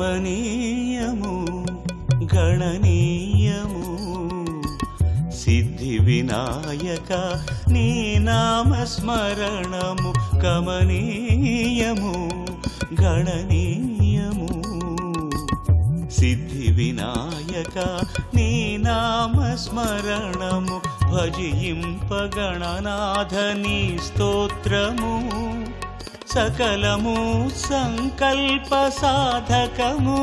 కమనీయము గణనీయము సిద్ధి వినాయక నీ నామస్మరణము కమనీయము గణనీయము సిద్ధి వినాయక నీ నామస్మరణము భజింపగణనాథ నీ స్తోత్రము సకలము సంకల్ప సాధకము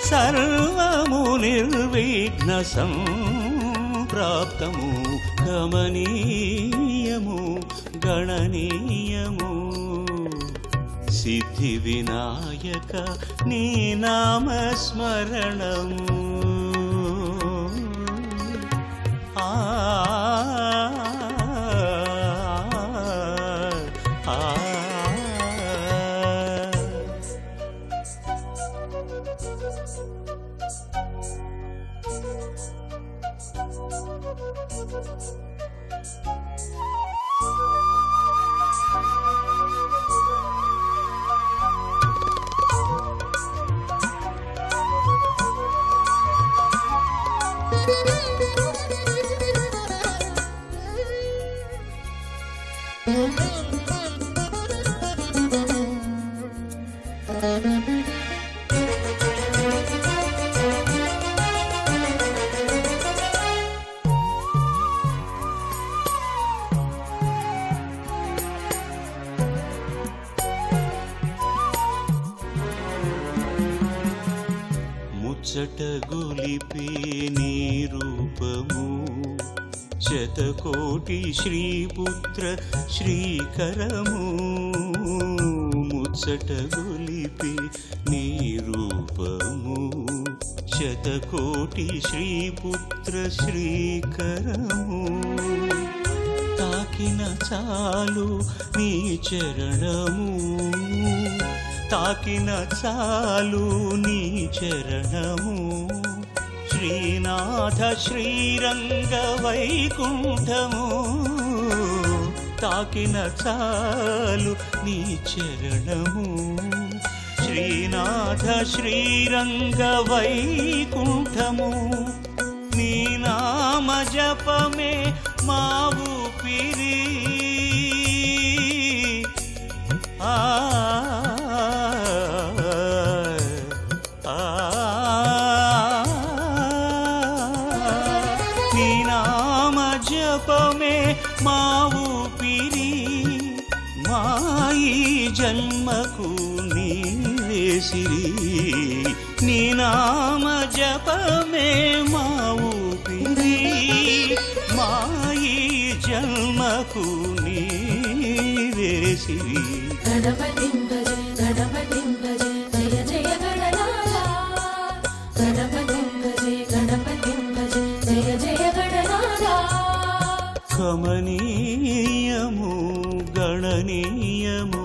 సర్వము నిర్విఘ్న సంప్రాప్తము గమనీయము గణనీయము సిద్ధి వినాయక నీ నామస్మరణము ముచ్చట గొలిపే నీ రూపము శతకోటి శ్రీపుత్ర శ్రీకరము ముచ్చట గొలిపే నీ రూపము శతకోటి శ్రీపుత్ర శ్రీకరము తాకిన చాలు నీ చరణము తాకిన చాలు నీ చరణము శ్రీనాథ శ్రీరంగ వైకుంఠము తాకిన చాలు నీ చరణము శ్రీనాథ శ్రీరంగ వైకుంఠము నీ నామ జపమే మా ఊపిరి నీ నామ జపమే మా ఊపిరి మాయి జన్మకు నీవే సిరి నీ నామ జపమే మా ఊపిరి మాయి జన్మకు నీవే సిరి గణపతిం భజే గణపతిం భజే జయ జయ గణనాథ గణపతిం భజే గణపతిం భజే జయ జయ గణనాథ కమనీయము గణనీయము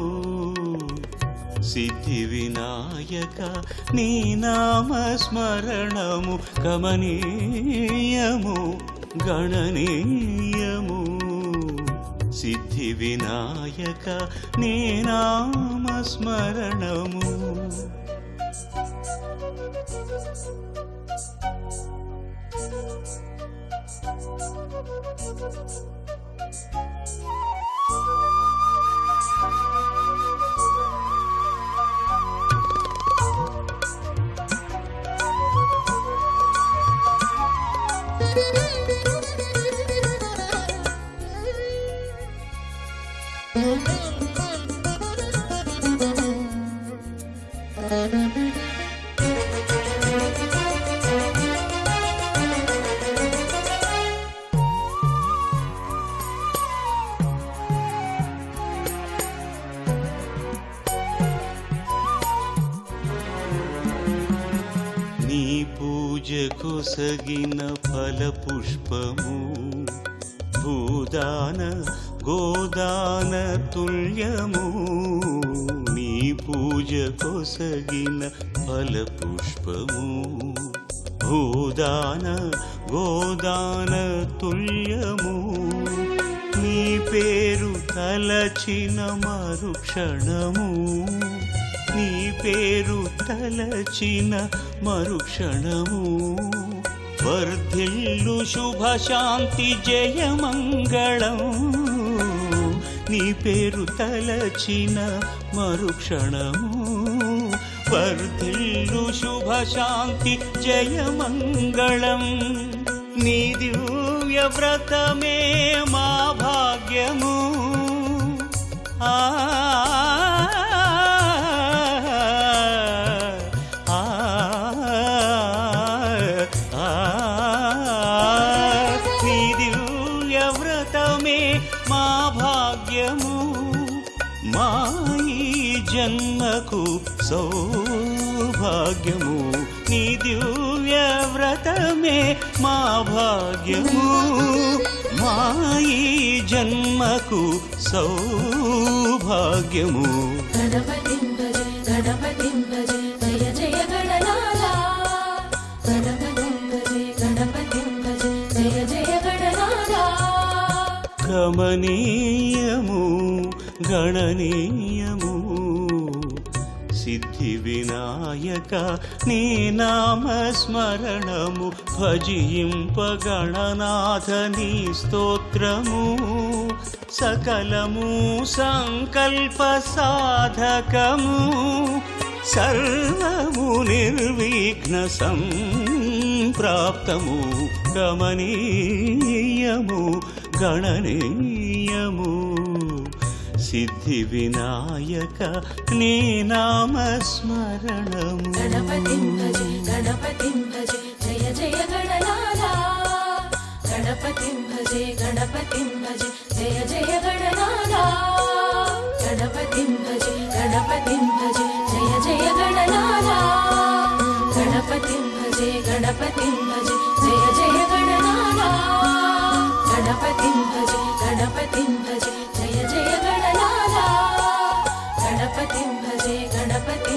సిద్ధి వినాయక నీ నామస్మరణము కమనీయము గణనీయము సిద్ధి వినాయక నీ నామస్మరణము పూజ కొసగిన ఫల పుష్పము భూదాన గోదాన తుల్యము నీ పూజ కొసగిన ఫల పుష్పము భూదాన గోదాన తుల్యము నీ పేరు తలచిన మరుక్షణము నీ పేరు తలచిన మరుక్షణము వర్ధిల్లు శుభశాంతి జయమంగళం నీ పేరు తలచిన మరుక్షణము వర్ధిల్లు శుభశాంతి జయమంగళం నీ దివ్య వ్రతమే మా భాగ్యము ఆ నీ దివ్య వ్రతమే మా భాగ్యము మా ఈ జన్మకు సౌభాగ్యము నీ దివ్య వ్రతమే మా భాగ్యము మా ఈ జన్మకు సౌభాగ్యము గణపతిం భజే గణపతిం భజే జయ జయ గణనాథ గణపతిం భజే గణపతిం భజే జయ జయ గణనాథ కమనీయము గణనీయము సిద్ధి వినాయక నీ నామస్మరణము భజింప గణనాథ నీ స్తోత్రము సకలము సంకల్ప సాధకము సర్వము నిర్విఘ్న సంప్రాప్తము గమనీయము గణనీయము సిద్ధి వినాయక నీ నామస్మరణము గణపతిం భజే గణపతిం భజే జయ జయ గణనాథ గణపతిం భజే గణపతిం భజే జయ జయ గణనాథ గణపతిం భజే గణపతిం భజే జయ జయ గణనాథ గణపతిం భజే గణపతిం భజే జయ జయ గణనాథ గణపతిం భజే గణపతిం భజే జయ జయ గణనాథ గణపతిం భజే గణపతి